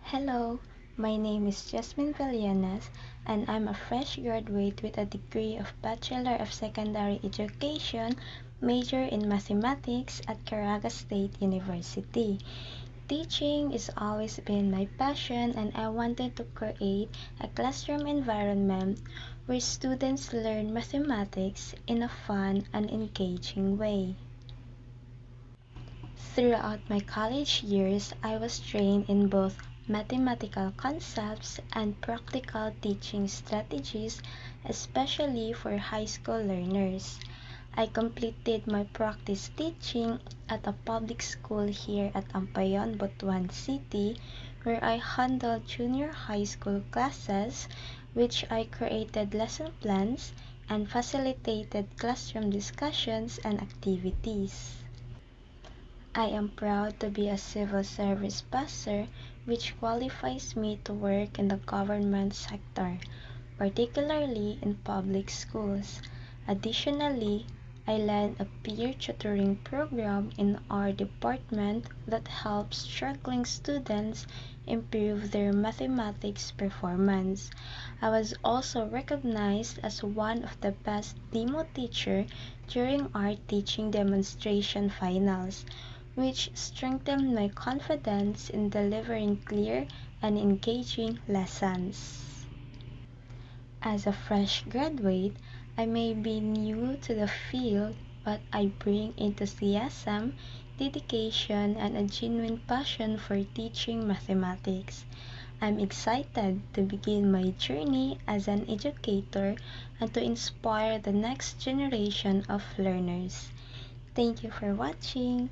Hello, my name is Jasmine Villanas, and I'm a fresh graduate with a degree of Bachelor of Secondary Education, major in Mathematics at Caraga State University. Teaching has always been my passion, and I wanted to create a classroom environment where students learn mathematics in a fun and engaging way. Throughout my college years, I was trained in both mathematical concepts and practical teaching strategies, especially for high school learners. I completed my practice teaching at a public school here at Ampayon, Butuan City, where I handled junior high school classes, which I created lesson plans and facilitated classroom discussions and activities. I am proud to be a civil service passer, which qualifies me to work in the government sector, particularly in public schools. Additionally, I led a peer tutoring program in our department that helps struggling students improve their mathematics performance. I was also recognized as one of the best demo teacher during our teaching demonstration finals, which strengthened my confidence in delivering clear and engaging lessons. As a fresh graduate, I may be new to the field, but I bring enthusiasm, dedication, and a genuine passion for teaching mathematics. I'm excited to begin my journey as an educator and to inspire the next generation of learners. Thank you for watching.